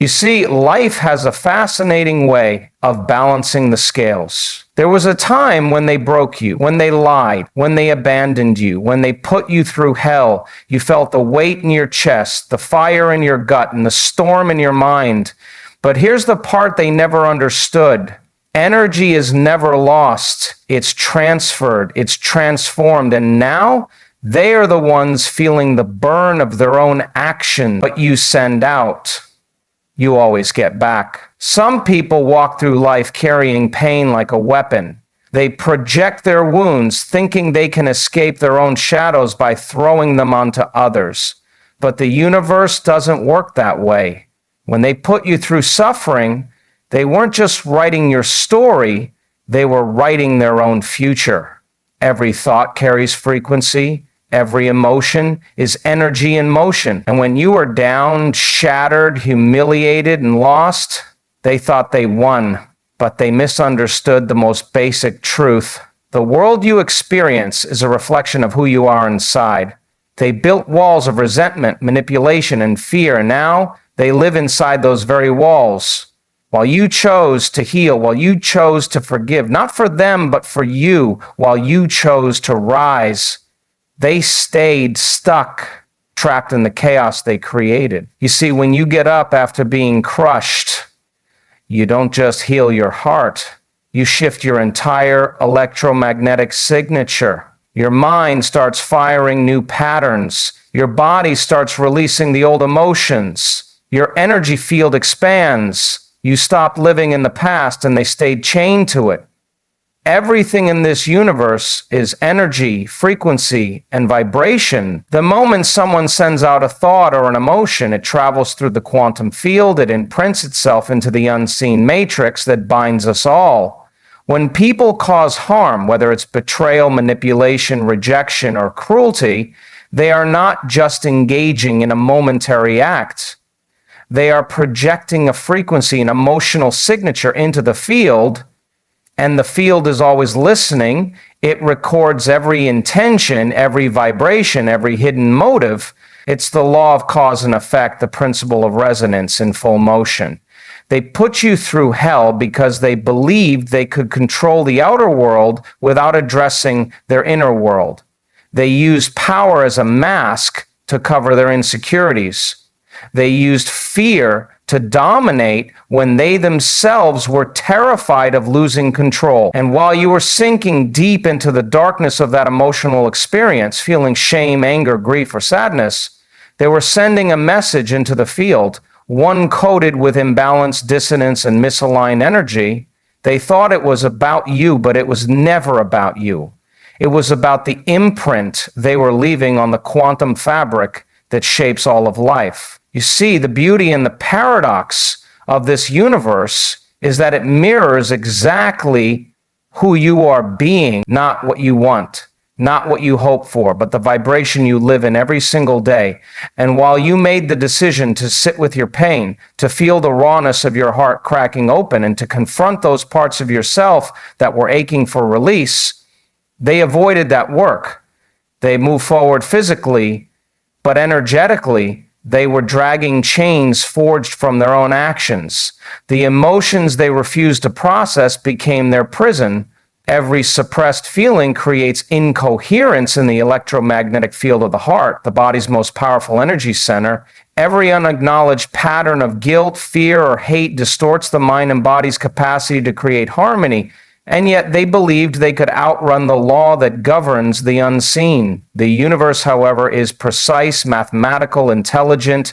You see, life has a fascinating way of balancing the scales. There was a time when they broke you, when they lied, when they abandoned you, when they put you through hell. You felt the weight in your chest, the fire in your gut, and the storm in your mind. But here's the part they never understood. Energy is never lost. It's transferred. It's transformed. And now they are the ones feeling the burn of their own action. What you send out, you always get back. Some people walk through life carrying pain like a weapon. They project their wounds, thinking they can escape their own shadows by throwing them onto others. But the universe doesn't work that way. When they put you through suffering, they weren't just writing your story, they were writing their own future. Every thought carries frequency. Every emotion is energy in motion. And when you are down, shattered, humiliated, and lost, they thought they won, but they misunderstood the most basic truth. The world you experience is a reflection of who you are inside. They built walls of resentment, manipulation, and fear, and now they live inside those very walls. While you chose to heal, while you chose to forgive, not for them, but for you, while you chose to rise, they stayed stuck, trapped in the chaos they created. You see, when you get up after being crushed, you don't just heal your heart, you shift your entire electromagnetic signature. Your mind starts firing new patterns. Your body starts releasing the old emotions. Your energy field expands. You stopped living in the past and they stayed chained to it. Everything in this universe is energy, frequency, and vibration. The moment someone sends out a thought or an emotion, it travels through the quantum field, it imprints itself into the unseen matrix that binds us all. When people cause harm, whether it's betrayal, manipulation, rejection, or cruelty, they are not just engaging in a momentary act. They are projecting a frequency, an emotional signature into the field, and the field is always listening. It records every intention, every vibration, every hidden motive. It's the law of cause and effect, the principle of resonance in full motion. They put you through hell because they believed they could control the outer world without addressing their inner world. They used power as a mask to cover their insecurities. They used fear to dominate when they themselves were terrified of losing control. And while you were sinking deep into the darkness of that emotional experience, feeling shame, anger, grief, or sadness, they were sending a message into the field, one coated with imbalance, dissonance, and misaligned energy. They thought it was about you, but it was never about you. It was about the imprint they were leaving on the quantum fabric that shapes all of life. You see, the beauty and the paradox of this universe is that it mirrors exactly who you are being, not what you want, not what you hope for, but the vibration you live in every single day. And while you made the decision to sit with your pain, to feel the rawness of your heart cracking open, and to confront those parts of yourself that were aching for release, they avoided that work. They moved forward physically, but energetically, they were dragging chains forged from their own actions. The emotions they refused to process became their prison. Every suppressed feeling creates incoherence in the electromagnetic field of the heart, the body's most powerful energy center. Every unacknowledged pattern of guilt, fear, or hate distorts the mind and body's capacity to create harmony. And yet they believed they could outrun the law that governs the unseen. The universe, however, is precise, mathematical, intelligent.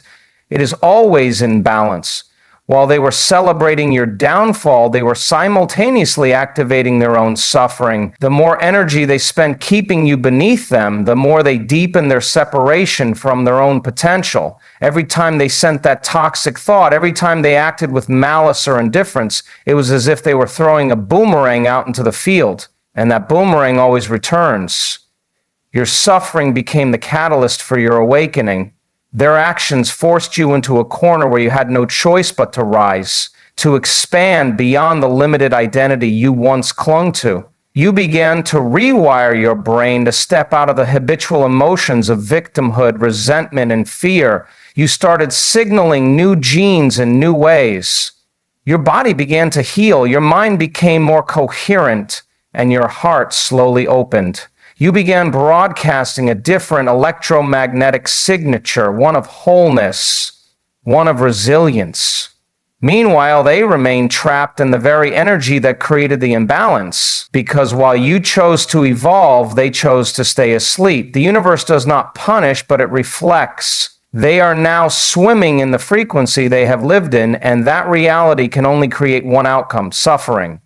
It is always in balance. While they were celebrating your downfall, they were simultaneously activating their own suffering. The more energy they spent keeping you beneath them, the more they deepened their separation from their own potential. Every time they sent that toxic thought, every time they acted with malice or indifference, it was as if they were throwing a boomerang out into the field, and that boomerang always returns. Your suffering became the catalyst for your awakening. Their actions forced you into a corner where you had no choice but to rise, to expand beyond the limited identity you once clung to. You began to rewire your brain to step out of the habitual emotions of victimhood, resentment, and fear. You started signaling new genes in new ways. Your body began to heal, your mind became more coherent, and your heart slowly opened. You began broadcasting a different electromagnetic signature, one of wholeness, one of resilience. Meanwhile, they remained trapped in the very energy that created the imbalance, because while you chose to evolve, they chose to stay asleep. The universe does not punish, but it reflects. They are now swimming in the frequency they have lived in, and that reality can only create one outcome: suffering.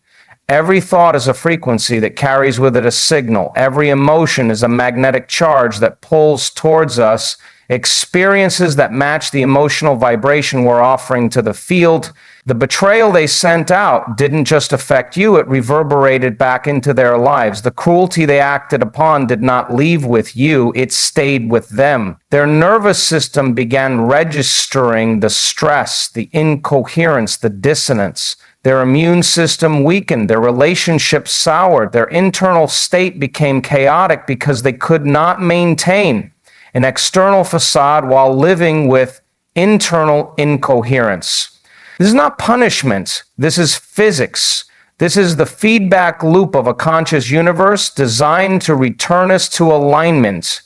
Every thought is a frequency that carries with it a signal. Every emotion is a magnetic charge that pulls towards us experiences that match the emotional vibration we're offering to the field. The betrayal they sent out didn't just affect you, it reverberated back into their lives. The cruelty they acted upon did not leave with you, it stayed with them. Their nervous system began registering the stress, the incoherence, the dissonance. Their immune system weakened, their relationships soured, their internal state became chaotic because they could not maintain an external facade while living with internal incoherence. This is not punishment. This is physics. This is the feedback loop of a conscious universe designed to return us to alignment.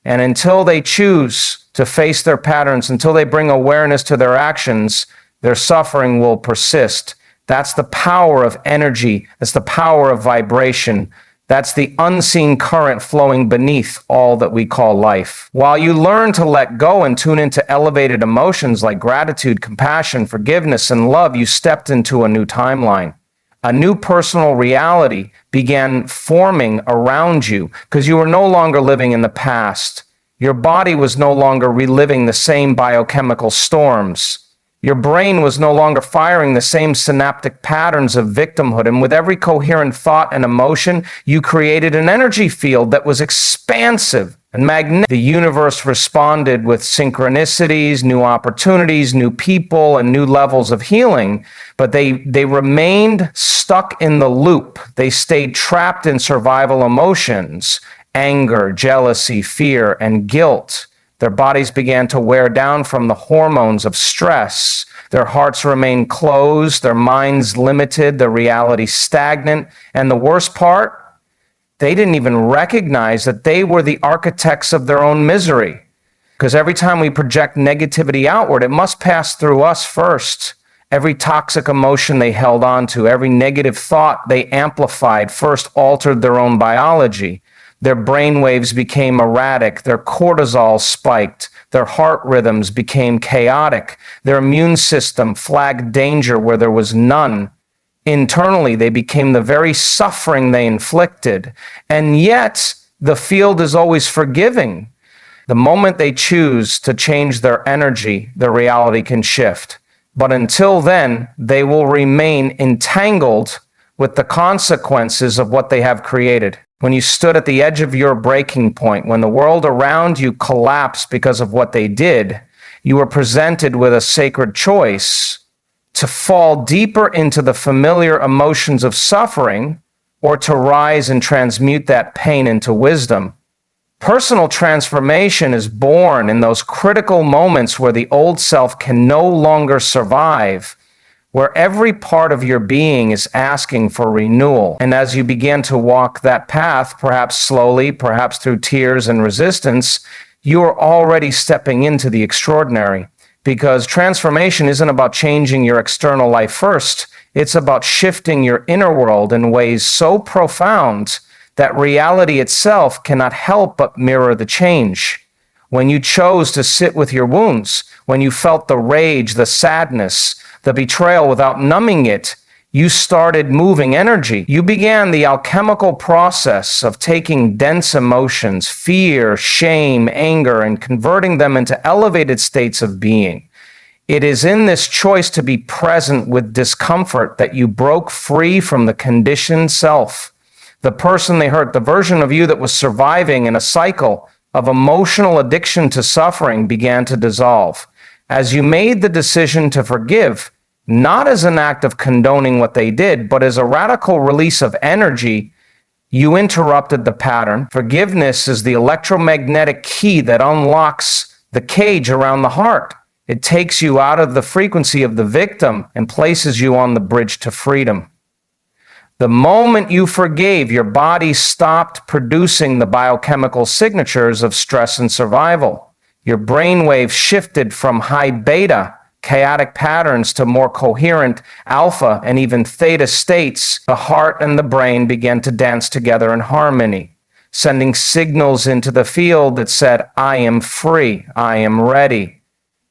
And until they choose to face their patterns, until they bring awareness to their actions, their suffering will persist. That's the power of energy. That's the power of vibration. That's the unseen current flowing beneath all that we call life. While you learn to let go and tune into elevated emotions like gratitude, compassion, forgiveness, and love, you stepped into a new timeline. A new personal reality began forming around you because you were no longer living in the past. Your body was no longer reliving the same biochemical storms. Your brain was no longer firing the same synaptic patterns of victimhood, and with every coherent thought and emotion, you created an energy field that was expansive and magnetic. The universe responded with synchronicities, new opportunities, new people, and new levels of healing, but they remained stuck in the loop. They stayed trapped in survival emotions, anger, jealousy, fear, and guilt. Their bodies began to wear down from the hormones of stress. Their hearts remained closed, their minds limited, their reality stagnant. And the worst part, they didn't even recognize that they were the architects of their own misery. Because every time we project negativity outward, it must pass through us first. Every toxic emotion they held on to, every negative thought they amplified, first altered their own biology. Their brain waves became erratic, their cortisol spiked, their heart rhythms became chaotic, their immune system flagged danger where there was none. Internally, they became the very suffering they inflicted. And yet, the field is always forgiving. The moment they choose to change their energy, their reality can shift. But until then, they will remain entangled with the consequences of what they have created. When you stood at the edge of your breaking point, when the world around you collapsed because of what they did, you were presented with a sacred choice to fall deeper into the familiar emotions of suffering or to rise and transmute that pain into wisdom. Personal transformation is born in those critical moments where the old self can no longer survive, where every part of your being is asking for renewal. And as you begin to walk that path, perhaps slowly, perhaps through tears and resistance, you are already stepping into the extraordinary. Because transformation isn't about changing your external life first. It's about shifting your inner world in ways so profound that reality itself cannot help but mirror the change. When you chose to sit with your wounds, when you felt the rage, the sadness, the betrayal without numbing it, you started moving energy. You began the alchemical process of taking dense emotions, fear, shame, anger, and converting them into elevated states of being. It is in this choice to be present with discomfort that you broke free from the conditioned self. The person they hurt, the version of you that was surviving in a cycle of emotional addiction to suffering began to dissolve. As you made the decision to forgive, not as an act of condoning what they did, but as a radical release of energy, You interrupted the pattern. Forgiveness is the electromagnetic key that unlocks the cage around the heart. It takes you out of the frequency of the victim and places you on the bridge to freedom. The moment you forgave, your body stopped producing the biochemical signatures of stress and survival. Your brainwave shifted from high beta, chaotic patterns, to more coherent alpha and even theta states. The heart and the brain began to dance together in harmony, sending signals into the field that said, I am free, I am ready.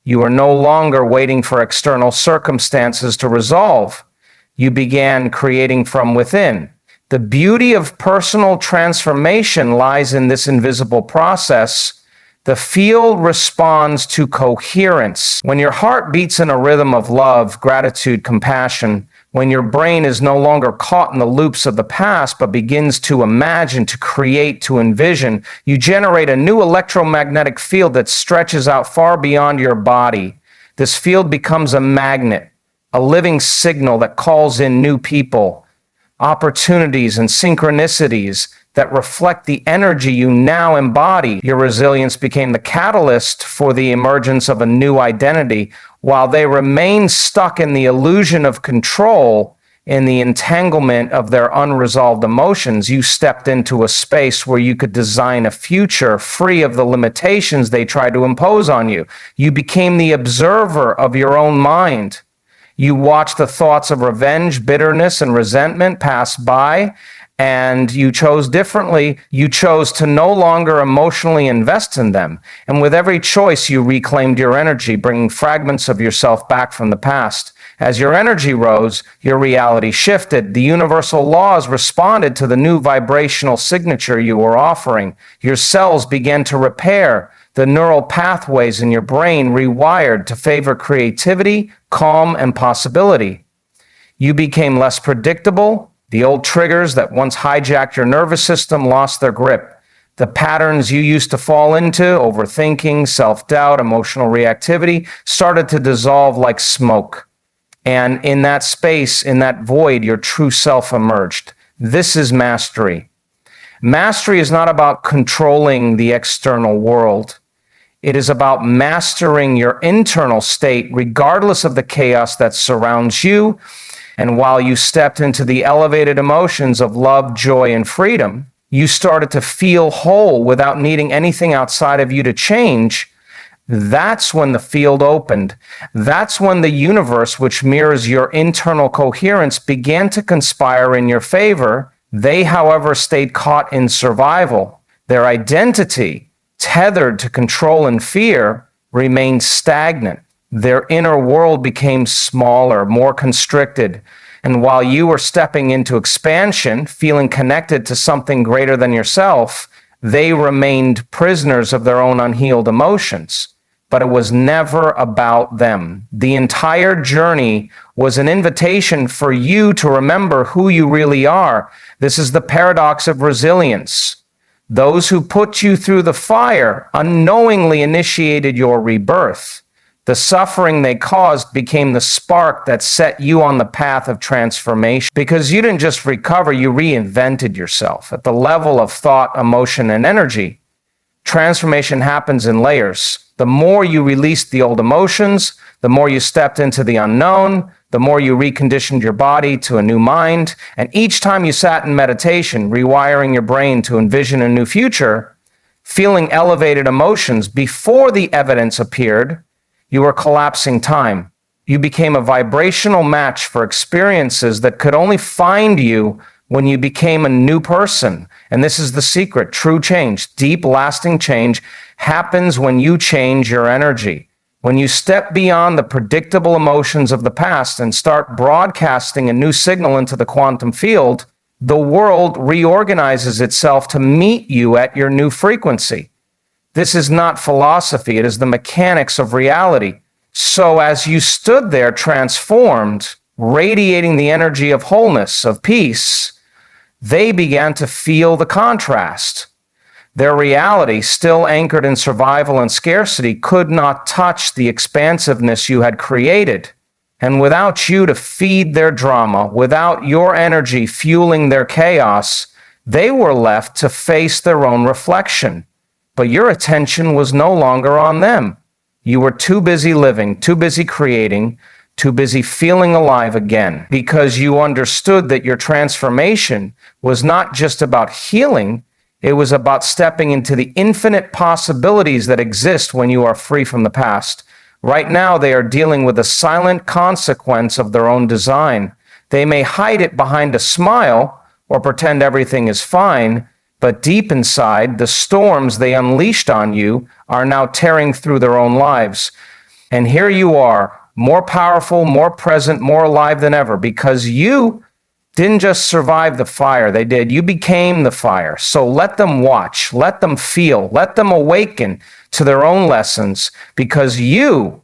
You are no longer waiting for external circumstances to resolve. You began creating from within. The beauty of personal transformation lies in this invisible process. The field responds to coherence. When your heart beats in a rhythm of love, gratitude, compassion, when your brain is no longer caught in the loops of the past, but begins to imagine, to create, to envision, you generate a new electromagnetic field that stretches out far beyond your body. This field becomes a magnet, a living signal that calls in new people, opportunities, and synchronicities that reflect the energy you now embody. Your resilience became the catalyst for the emergence of a new identity. While they remained stuck in the illusion of control, in the entanglement of their unresolved emotions, you stepped into a space where you could design a future free of the limitations they tried to impose on you. You became the observer of your own mind. You watched the thoughts of revenge, bitterness, and resentment pass by, and you chose differently. You chose to no longer emotionally invest in them. And with every choice, you reclaimed your energy, bringing fragments of yourself back from the past. As your energy rose, your reality shifted. The universal laws responded to the new vibrational signature you were offering. Your cells began to repair. The neural pathways in your brain rewired to favor creativity, calm, and possibility. You became less predictable. The old triggers that once hijacked your nervous system lost their grip. The patterns you used to fall into, overthinking, self-doubt, emotional reactivity, started to dissolve like smoke. And in that space, in that void, your true self emerged. This is mastery. Mastery is not about controlling the external world. It is about mastering your internal state, regardless of the chaos that surrounds you. And while you stepped into the elevated emotions of love, joy, and freedom, you started to feel whole without needing anything outside of you to change. That's when the field opened. That's when the universe, which mirrors your internal coherence, began to conspire in your favor. They, however, stayed caught in survival. Their identity, tethered to control and fear, remained stagnant. Their inner world became smaller, more constricted. And while you were stepping into expansion, feeling connected to something greater than yourself, they remained prisoners of their own unhealed emotions. But it was never about them. The entire journey was an invitation for you to remember who you really are. This is the paradox of resilience. Those who put you through the fire unknowingly initiated your rebirth. The suffering they caused became the spark that set you on the path of transformation. Because you didn't just recover, you reinvented yourself at the level of thought, emotion, and energy. Transformation happens in layers. The more you released the old emotions, the more you stepped into the unknown, the more you reconditioned your body to a new mind. And each time you sat in meditation, rewiring your brain to envision a new future, feeling elevated emotions before the evidence appeared, you were collapsing time. You became a vibrational match for experiences that could only find you when you became a new person. And this is the secret. True change, deep, lasting change happens when you change your energy. When you step beyond the predictable emotions of the past and start broadcasting a new signal into the quantum field, the world reorganizes itself to meet you at your new frequency. This is not philosophy. It is the mechanics of reality. So as you stood there transformed, radiating the energy of wholeness, of peace, they began to feel the contrast. Their reality, still anchored in survival and scarcity, could not touch the expansiveness you had created. And without you to feed their drama, without your energy fueling their chaos, They were left to face their own reflection, but your attention was no longer on them. You were too busy living, too busy creating, too busy feeling alive again, because you understood that your transformation was not just about healing, it was about stepping into the infinite possibilities that exist when you are free from the past. Right now, they are dealing with a silent consequence of their own design. They may hide it behind a smile or pretend everything is fine, but deep inside, the storms they unleashed on you are now tearing through their own lives. And here you are, more powerful, more present, more alive than ever, because you didn't just survive the fire, they did. You became the fire. So let them watch, let them feel, let them awaken to their own lessons, because you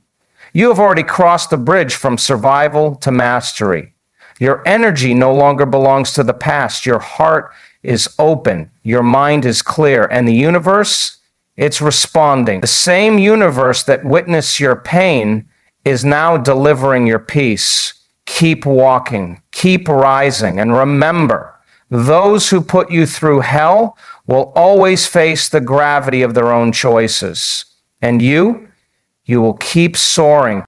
have already crossed the bridge from survival to mastery. Your energy no longer belongs to the past. Your heart is open. Your mind is clear. And the universe, it's responding. The same universe that witnessed your pain is now delivering your peace. Keep walking, keep rising, and remember, those who put you through hell will always face the gravity of their own choices. And you will keep soaring.